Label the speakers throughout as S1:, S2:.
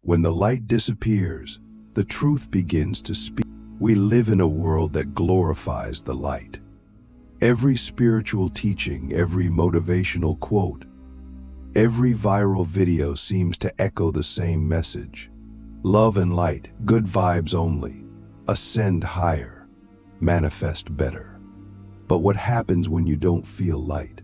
S1: When the light disappears, the truth begins to speak. We live in a world that glorifies the light. Every spiritual teaching, every motivational quote, every viral video seems to echo the same message. Love and light, good vibes only. Ascend higher, manifest better. But what happens when you don't feel light?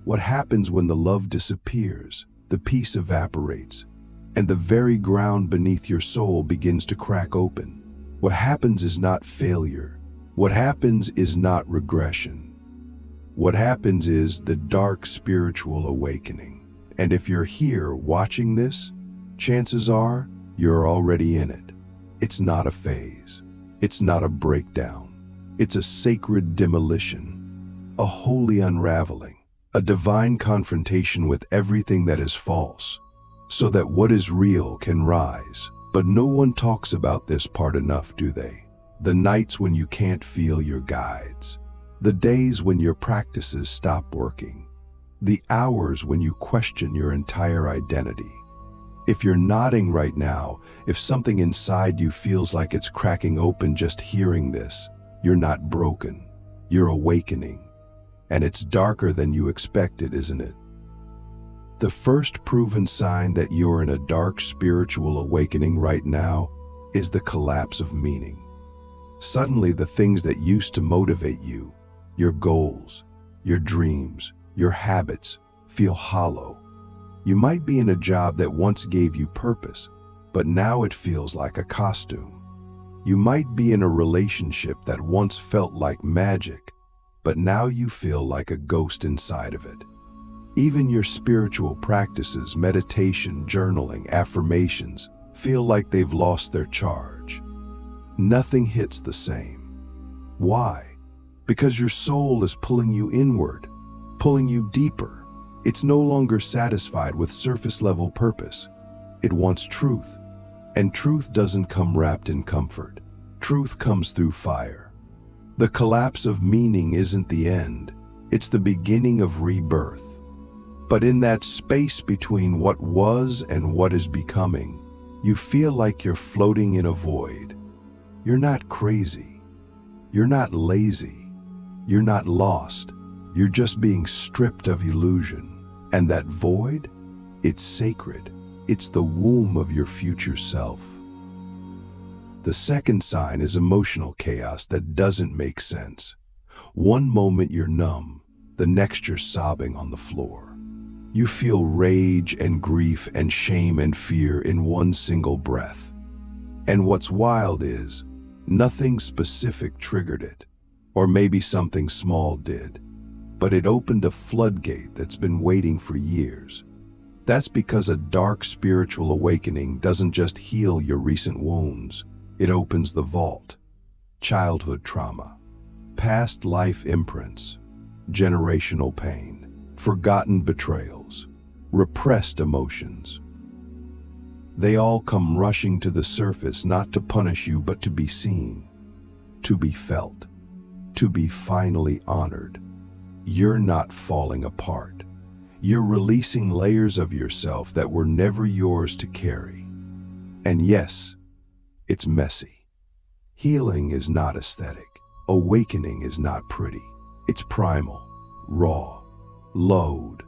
S1: What happens when the love disappears, the peace evaporates, and the very ground beneath your soul begins to crack open? What happens is not failure. What happens is not regression. What happens is the dark spiritual awakening. And if you're here watching this, chances are you're already in it. It's not a phase. It's not a breakdown. It's a sacred demolition, a holy unraveling, a divine confrontation with everything that is false, so that what is real can rise. But no one talks about this part enough, do they? The nights when you can't feel your guides, the days when your practices stop working, the hours when you question your entire identity. If you're nodding right now, if something inside you feels like it's cracking open just hearing this, you're not broken, you're awakening. And it's darker than you expected, isn't it? The first proven sign that you're in a dark spiritual awakening right now is the collapse of meaning. Suddenly, the things that used to motivate you, your goals, your dreams, your habits, feel hollow. You might be in a job that once gave you purpose, but now it feels like a costume. You might be in a relationship that once felt like magic, but now you feel like a ghost inside of it. Even your spiritual practices, meditation, journaling, affirmations, feel like they've lost their charge. Nothing hits the same. Why? Because your soul is pulling you inward, pulling you deeper. It's no longer satisfied with surface-level purpose. It wants truth. And truth doesn't come wrapped in comfort. Truth comes through fire. The collapse of meaning isn't the end. It's the beginning of rebirth. But in that space between what was and what is becoming, you feel like you're floating in a void. You're not crazy. You're not lazy. You're not lost. You're just being stripped of illusion. And that void, it's sacred. It's the womb of your future self. The second sign is emotional chaos that doesn't make sense. One moment you're numb, the next you're sobbing on the floor. You feel rage and grief and shame and fear in one single breath. And what's wild is, nothing specific triggered it, or maybe something small did. But it opened a floodgate that's been waiting for years. That's because a dark spiritual awakening doesn't just heal your recent wounds, it opens the vault. Childhood trauma, past life imprints, generational pain, forgotten betrayals, repressed emotions. They all come rushing to the surface, not to punish you, but to be seen, to be felt, to be finally honored. You're not falling apart. You're releasing layers of yourself that were never yours to carry. And yes, it's messy. Healing is not aesthetic. Awakening is not pretty. It's primal, raw, loud,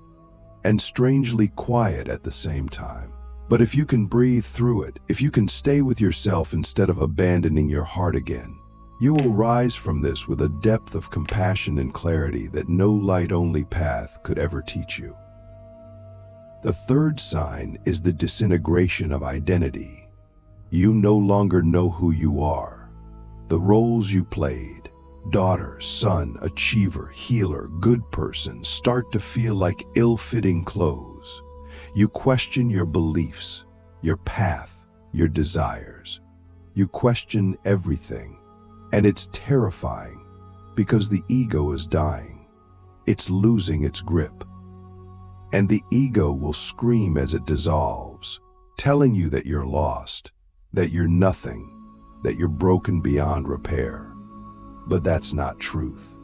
S1: and strangely quiet at the same time. But if you can breathe through it, if you can stay with yourself instead of abandoning your heart again, you will rise from this with a depth of compassion and clarity that no light-only path could ever teach you. The third sign is the disintegration of identity. You no longer know who you are. The roles you played, daughter, son, achiever, healer, good person, start to feel like ill-fitting clothes. You question your beliefs, your path, your desires. You question everything. And it's terrifying because the ego is dying. It's losing its grip. And the ego will scream as it dissolves, telling you that you're lost, that you're nothing, that you're broken beyond repair. But that's not truth.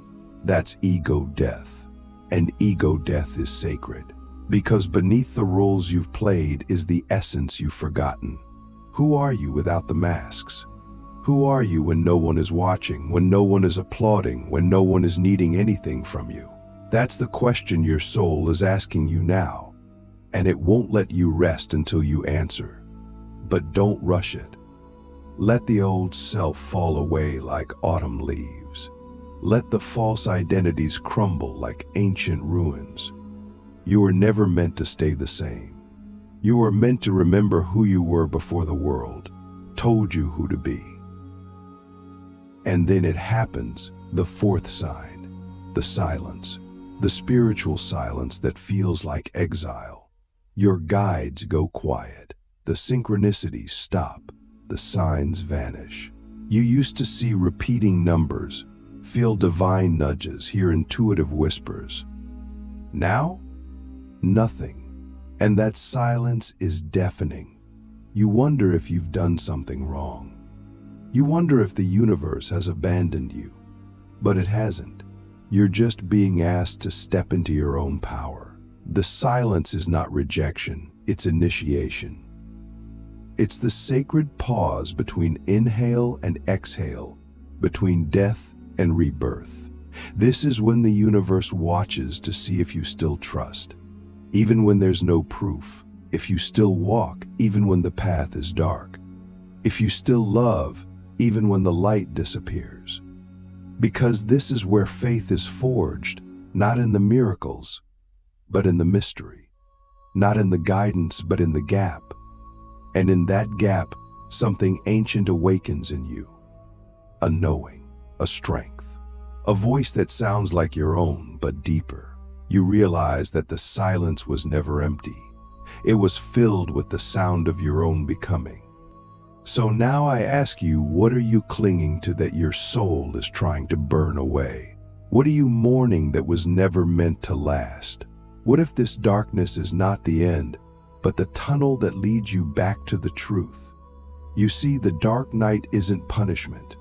S1: That's ego death. And ego death is sacred because beneath the roles you've played is the essence you've forgotten. Who are you without the masks? Who are you when no one is watching, when no one is applauding, when no one is needing anything from you? That's the question your soul is asking you now, and it won't let you rest until you answer. But don't rush it. Let the old self fall away like autumn leaves. Let the false identities crumble like ancient ruins. You were never meant to stay the same. You were meant to remember who you were before the world told you who to be. And then it happens, the fourth sign, the silence, the spiritual silence that feels like exile. Your guides go quiet, the synchronicities stop, the signs vanish. You used to see repeating numbers, feel divine nudges, hear intuitive whispers. Now, nothing. And that silence is deafening. You wonder if you've done something wrong. You wonder if the universe has abandoned you, but it hasn't. You're just being asked to step into your own power. The silence is not rejection, it's initiation. It's the sacred pause between inhale and exhale, between death and rebirth. This is when the universe watches to see if you still trust, even when there's no proof, if you still walk, even when the path is dark, if you still love, even when the light disappears. Because this is where faith is forged, not in the miracles, but in the mystery. Not in the guidance, but in the gap. And in that gap, something ancient awakens in you. A knowing, a strength, a voice that sounds like your own, but deeper. You realize that the silence was never empty. It was filled with the sound of your own becoming. So now I ask you, what are you clinging to that your soul is trying to burn away? What are you mourning that was never meant to last? What if this darkness is not the end, but the tunnel that leads you back to the truth? You see, the dark night isn't punishment.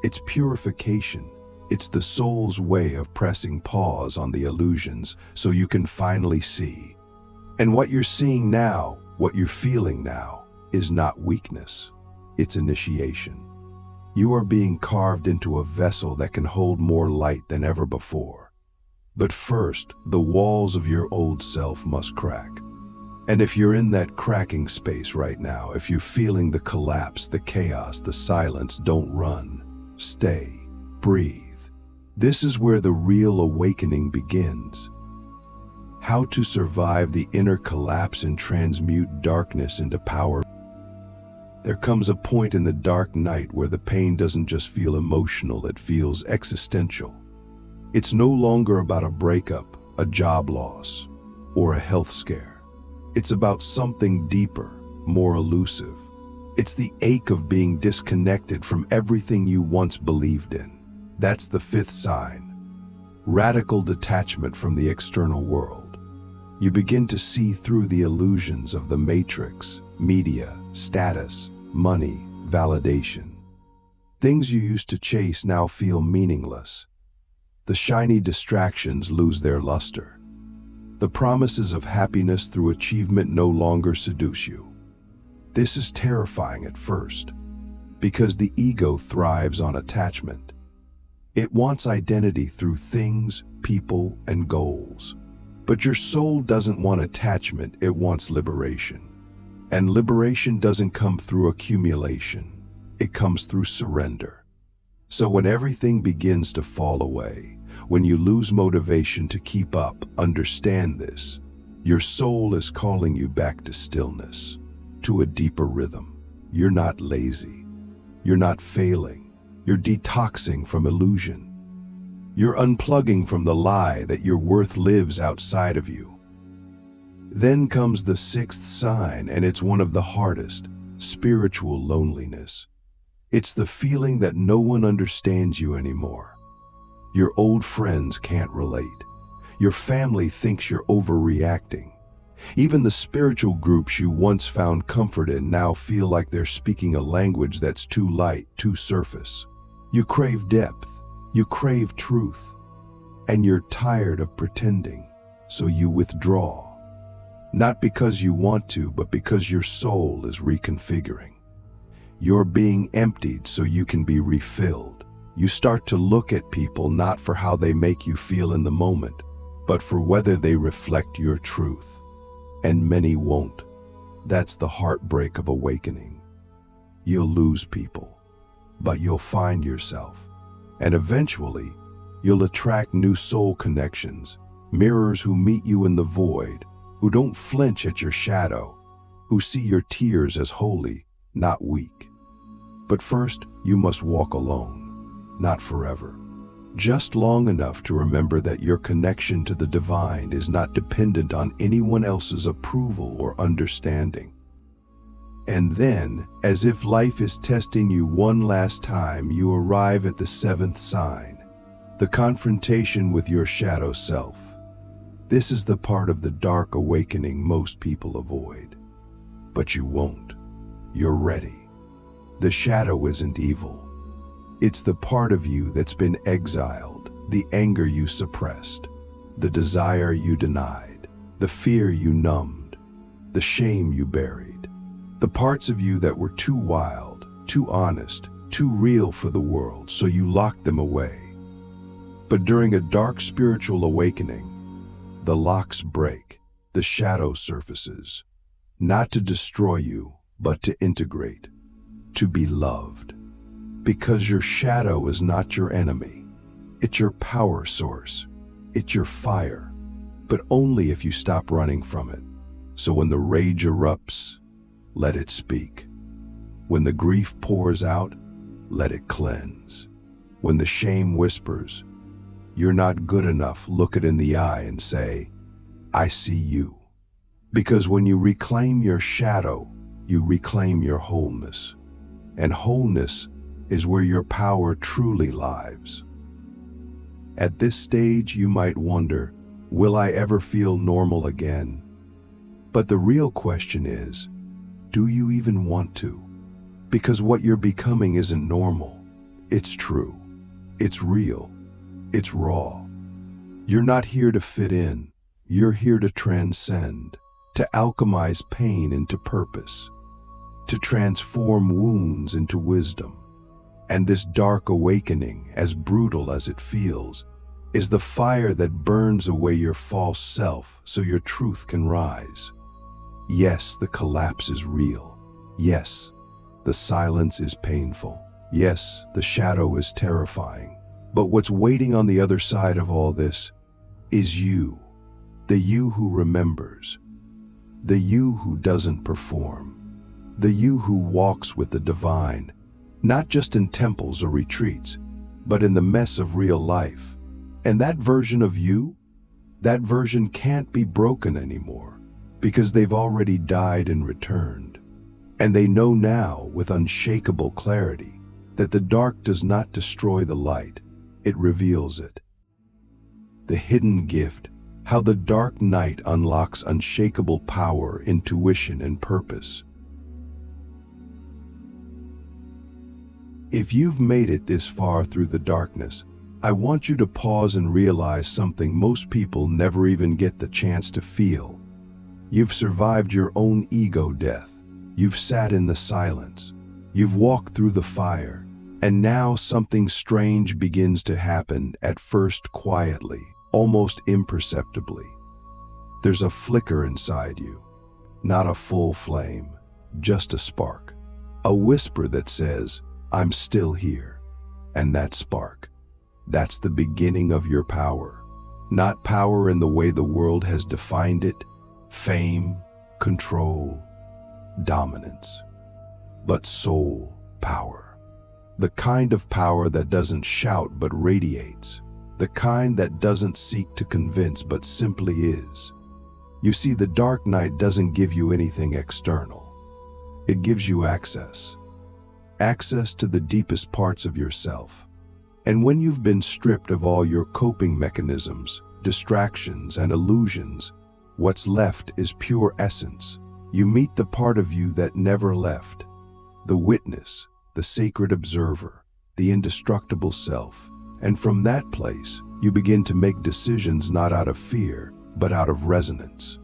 S1: It's purification. It's the soul's way of pressing pause on the illusions so you can finally see. And what you're seeing now, what you're feeling now, is not weakness, it's initiation. You are being carved into a vessel that can hold more light than ever before. But first, the walls of your old self must crack. And if you're in that cracking space right now, if you're feeling the collapse, the chaos, the silence, don't run. Stay, breathe. This is where the real awakening begins. How to survive the inner collapse and transmute darkness into power. There comes a point in the dark night where the pain doesn't just feel emotional, it feels existential. It's no longer about a breakup, a job loss, or a health scare. It's about something deeper, more elusive. It's the ache of being disconnected from everything you once believed in. That's the fifth sign. Radical detachment from the external world. You begin to see through the illusions of the matrix, media, status, money, validation. Things you used to chase now feel meaningless. The shiny distractions lose their luster. The promises of happiness through achievement no longer seduce you. This is terrifying at first, because the ego thrives on attachment. It wants identity through things, people, and goals. But your soul doesn't want attachment, it wants liberation. And liberation doesn't come through accumulation, it comes through surrender. So when everything begins to fall away, when you lose motivation to keep up, understand this. Your soul is calling you back to stillness, to a deeper rhythm. You're not lazy. You're not failing. You're detoxing from illusion. You're unplugging from the lie that your worth lives outside of you. Then comes the sixth sign, and it's one of the hardest: spiritual loneliness. It's the feeling that no one understands you anymore. Your old friends can't relate. Your family thinks you're overreacting. Even the spiritual groups you once found comfort in now feel like they're speaking a language that's too light, too surface. You crave depth. You crave truth. And you're tired of pretending, so you withdraw. Not because you want to, but because your soul is reconfiguring. You're being emptied so you can be refilled. You start to look at people not for how they make you feel in the moment, but for whether they reflect your truth. And many won't. That's the heartbreak of awakening. You'll lose people, but you'll find yourself. And eventually, you'll attract new soul connections, mirrors who meet you in the void, who don't flinch at your shadow, who see your tears as holy, not weak. But first, you must walk alone, not forever. Just long enough to remember that your connection to the divine is not dependent on anyone else's approval or understanding. And then, as if life is testing you one last time, you arrive at the seventh sign, the confrontation with your shadow self. This is the part of the dark awakening most people avoid. But you won't. You're ready. The shadow isn't evil. It's the part of you that's been exiled, the anger you suppressed, the desire you denied, the fear you numbed, the shame you buried, the parts of you that were too wild, too honest, too real for the world, so you locked them away. But during a dark spiritual awakening, the locks break, the shadow surfaces, not to destroy you, but to integrate, to be loved. Because your shadow is not your enemy. It's your power source. It's your fire, but only if you stop running from it. So when the rage erupts, let it speak. When the grief pours out, let it cleanse. When the shame whispers, "You're not good enough," look it in the eye and say, "I see you." Because when you reclaim your shadow, you reclaim your wholeness. And wholeness is where your power truly lives. At this stage, you might wonder, will I ever feel normal again? But the real question is, do you even want to? Because what you're becoming isn't normal. It's true. It's real. It's raw. You're not here to fit in. You're here to transcend, to alchemize pain into purpose, to transform wounds into wisdom. And this dark awakening, as brutal as it feels, is the fire that burns away your false self so your truth can rise. Yes, the collapse is real. Yes, the silence is painful. Yes, the shadow is terrifying. But what's waiting on the other side of all this is you, the you who remembers, the you who doesn't perform, the you who walks with the divine, not just in temples or retreats, but in the mess of real life. And that version of you, that version can't be broken anymore, because they've already died and returned. And they know now with unshakable clarity that the dark does not destroy the light, it reveals it. The hidden gift, how the dark night unlocks unshakable power, intuition, and purpose. If you've made it this far through the darkness, I want you to pause and realize something most people never even get the chance to feel. You've survived your own ego death. You've sat in the silence. You've walked through the fire. And now something strange begins to happen, at first quietly, almost imperceptibly. There's a flicker inside you, not a full flame, just a spark. A whisper that says, "I'm still here." And that spark, that's the beginning of your power. Not power in the way the world has defined it, fame, control, dominance, but soul power. The kind of power that doesn't shout but radiates. The kind that doesn't seek to convince but simply is. You see, the dark night doesn't give you anything external. It gives you access. Access to the deepest parts of yourself. And when you've been stripped of all your coping mechanisms, distractions, and illusions, what's left is pure essence. You meet the part of you that never left. The witness, the sacred observer, the indestructible self. And from that place, you begin to make decisions not out of fear, but out of resonance.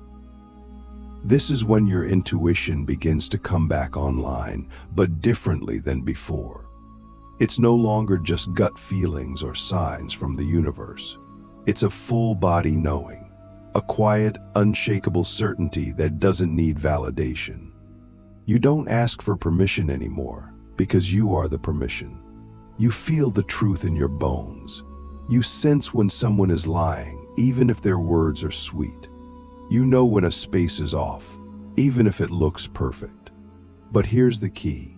S1: This is when your intuition begins to come back online, but differently than before. It's no longer just gut feelings or signs from the universe. It's a full-body knowing, a quiet, unshakable certainty that doesn't need validation. You don't ask for permission anymore, because you are the permission. You feel the truth in your bones. You sense when someone is lying, even if their words are sweet. You know when a space is off, even if it looks perfect. But here's the key.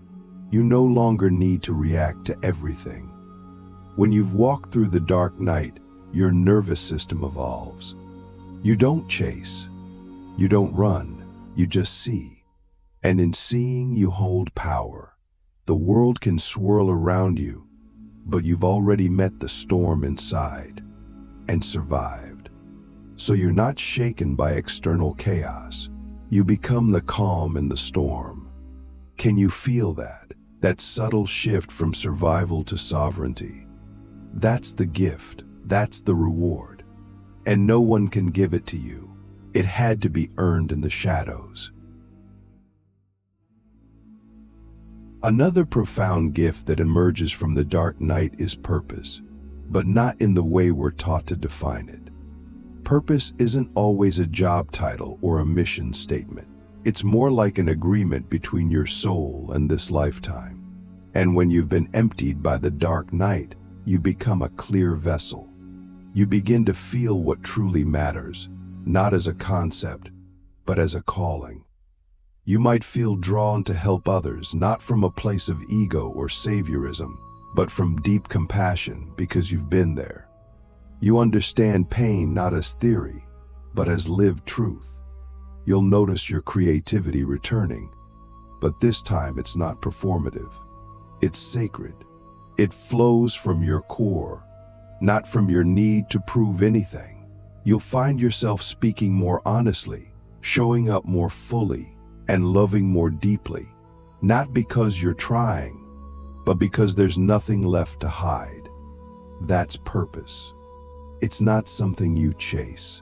S1: You no longer need to react to everything. When you've walked through the dark night, your nervous system evolves. You don't chase. You don't run. You just see. And in seeing, you hold power. The world can swirl around you, but you've already met the storm inside and survived. So you're not shaken by external chaos. You become the calm in the storm. Can you feel that? That subtle shift from survival to sovereignty? That's the gift. That's the reward. And no one can give it to you. It had to be earned in the shadows. Another profound gift that emerges from the dark night is purpose, but not in the way we're taught to define it. Purpose isn't always a job title or a mission statement. It's more like an agreement between your soul and this lifetime. And when you've been emptied by the dark night, you become a clear vessel. You begin to feel what truly matters, not as a concept, but as a calling. You might feel drawn to help others, not from a place of ego or saviorism, but from deep compassion because you've been there. You understand pain not as theory, but as lived truth. You'll notice your creativity returning, but this time it's not performative. It's sacred. It flows from your core, not from your need to prove anything. You'll find yourself speaking more honestly, showing up more fully, and loving more deeply, not because you're trying, but because there's nothing left to hide. That's purpose. It's not something you chase.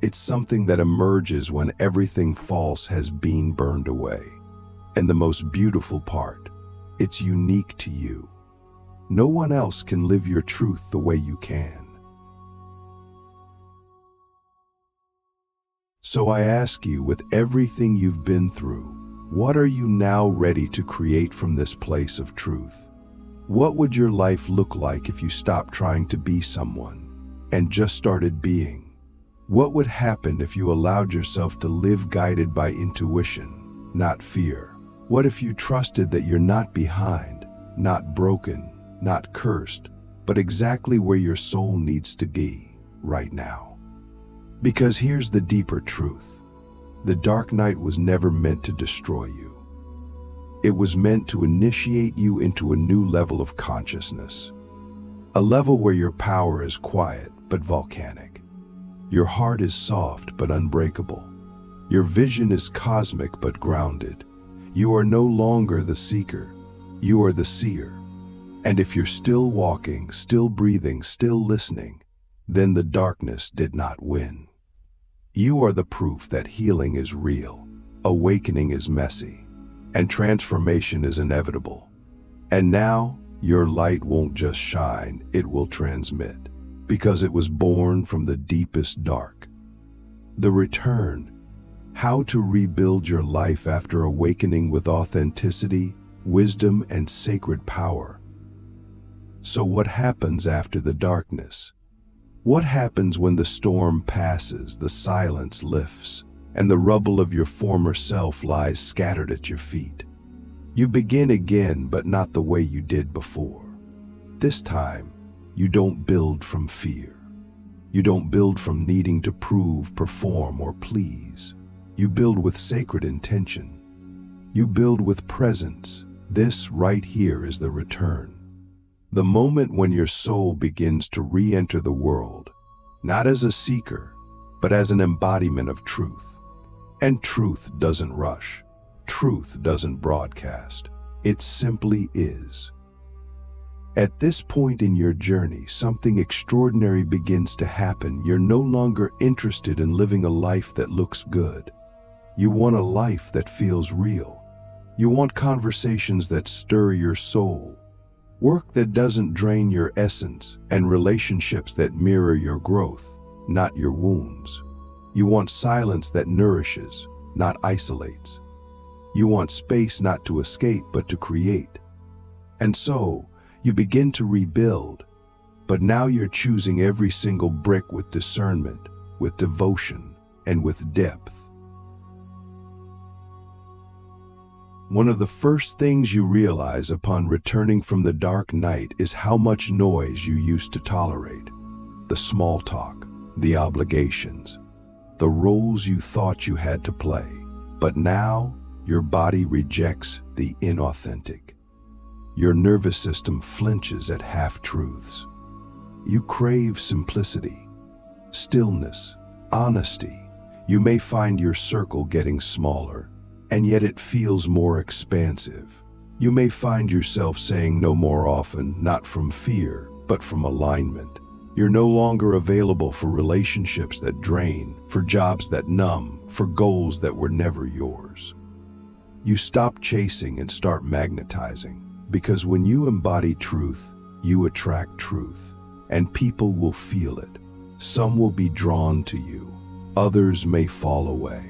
S1: It's something that emerges when everything false has been burned away. And the most beautiful part, it's unique to you. No one else can live your truth the way you can. So I ask you, with everything you've been through, what are you now ready to create from this place of truth? What would your life look like if you stopped trying to be someone and just started being? What would happen if you allowed yourself to live guided by intuition, not fear? What if you trusted that you're not behind, not broken, not cursed, but exactly where your soul needs to be right now? Because here's the deeper truth. The dark night was never meant to destroy you. It was meant to initiate you into a new level of consciousness. A level where your power is quiet but volcanic. Your heart is soft but unbreakable. Your vision is cosmic but grounded. You are no longer the seeker. You are the seer. And if you're still walking, still breathing, still listening, then the darkness did not win. You are the proof that healing is real, awakening is messy, and transformation is inevitable. And now, your light won't just shine, it will transmit, because it was born from the deepest dark. The return, how to rebuild your life after awakening with authenticity, wisdom, and sacred power. So what happens after the darkness? What happens when the storm passes, the silence lifts, and the rubble of your former self lies scattered at your feet? You begin again, but not the way you did before. This time, you don't build from fear. You don't build from needing to prove, perform, or please. You build with sacred intention. You build with presence. This right here is the return. The moment when your soul begins to re-enter the world, not as a seeker, but as an embodiment of truth. And truth doesn't rush. Truth doesn't broadcast. It simply is. At this point in your journey, something extraordinary begins to happen. You're no longer interested in living a life that looks good. You want a life that feels real. You want conversations that stir your soul, work that doesn't drain your essence, and relationships that mirror your growth, not your wounds. You want silence that nourishes, not isolates. You want space not to escape, but to create. And so, you begin to rebuild, but now you're choosing every single brick with discernment, with devotion, and with depth. One of the first things you realize upon returning from the dark night is how much noise you used to tolerate. The small talk, the obligations, the roles you thought you had to play. But now, your body rejects the inauthentic. Your nervous system flinches at half-truths. You crave simplicity, stillness, honesty. You may find your circle getting smaller, and yet it feels more expansive. You may find yourself saying no more often, not from fear, but from alignment. You're no longer available for relationships that drain, for jobs that numb, for goals that were never yours. You stop chasing and start magnetizing, because when you embody truth, you attract truth, and people will feel it. Some will be drawn to you, others may fall away.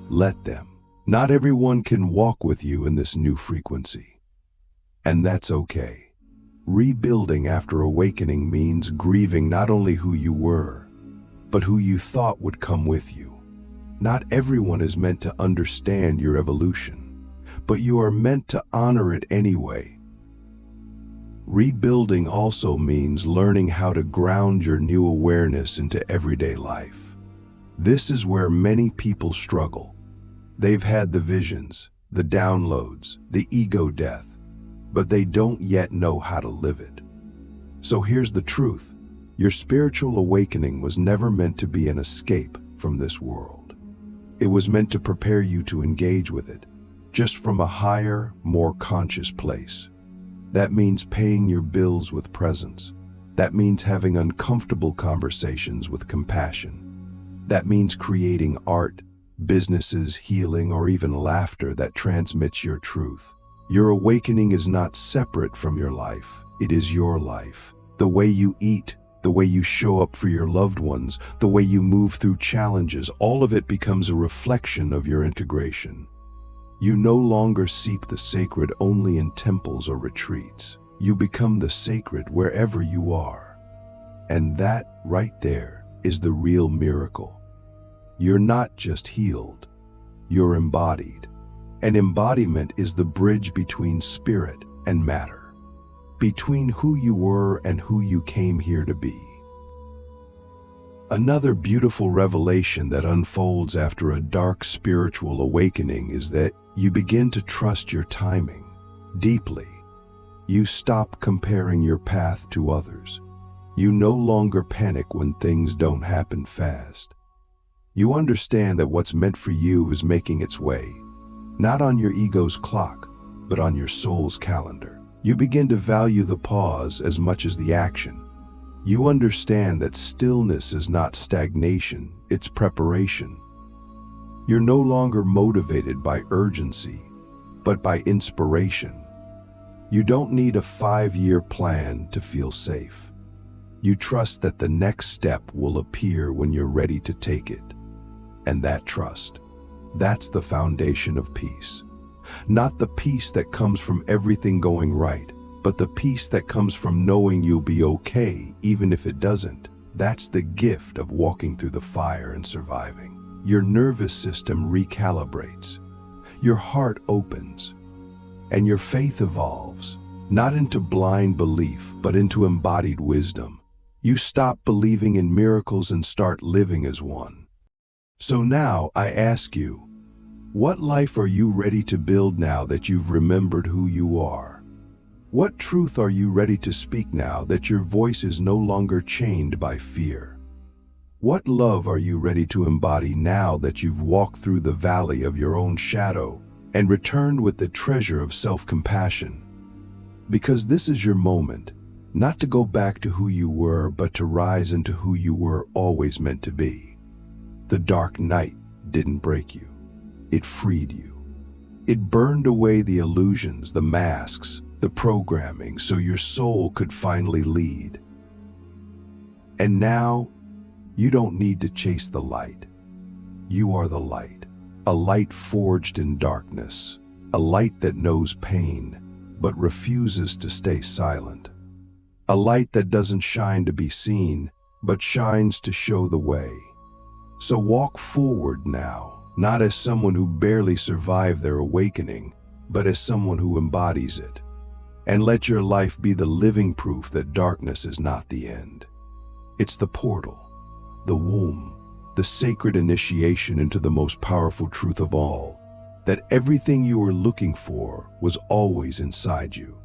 S1: Let them. Not everyone can walk with you in this new frequency, and that's okay. Rebuilding after awakening means grieving not only who you were, but who you thought would come with you. Not everyone is meant to understand your evolution, but you are meant to honor it anyway. Rebuilding also means learning how to ground your new awareness into everyday life. This is where many people struggle. They've had the visions, the downloads, the ego death, but they don't yet know how to live it. So here's the truth. Your spiritual awakening was never meant to be an escape from this world. It was meant to prepare you to engage with it, just from a higher, more conscious place. That means paying your bills with presence. That means having uncomfortable conversations with compassion. That means creating art, businesses, healing, or even laughter that transmits your truth. Your awakening is not separate from your life. It is your life. The way you eat, the way you show up for your loved ones, the way you move through challenges, all of it becomes a reflection of your integration. You no longer seek the sacred only in temples or retreats. You become the sacred wherever you are. And that right there is the real miracle. You're not just healed, you're embodied. And embodiment is the bridge between spirit and matter, between who you were and who you came here to be. Another beautiful revelation that unfolds after a dark spiritual awakening is that you begin to trust your timing deeply. You stop comparing your path to others. You no longer panic when things don't happen fast. You understand that what's meant for you is making its way, not on your ego's clock, but on your soul's calendar. You begin to value the pause as much as the action. You understand that stillness is not stagnation, it's preparation. You're no longer motivated by urgency, but by inspiration. You don't need a 5-year plan to feel safe. You trust that the next step will appear when you're ready to take it. And that trust, that's the foundation of peace. Not the peace that comes from everything going right, but the peace that comes from knowing you'll be okay even if it doesn't. That's the gift of walking through the fire and surviving. Your nervous system recalibrates, your heart opens, and your faith evolves, not into blind belief, but into embodied wisdom. You stop believing in miracles and start living as one. So now I ask you, what life are you ready to build now that you've remembered who you are? What truth are you ready to speak now that your voice is no longer chained by fear? What love are you ready to embody now that you've walked through the valley of your own shadow and returned with the treasure of self-compassion? Because this is your moment, not to go back to who you were, but to rise into who you were always meant to be. The dark night didn't break you. It freed you. It burned away the illusions, the masks, the programming, so your soul could finally lead. And now, you don't need to chase the light. You are the light, a light forged in darkness, a light that knows pain, but refuses to stay silent. A light that doesn't shine to be seen, but shines to show the way. So walk forward now, not as someone who barely survived their awakening, but as someone who embodies it. And let your life be the living proof that darkness is not the end. It's the portal, the womb, the sacred initiation into the most powerful truth of all, that everything you were looking for was always inside you.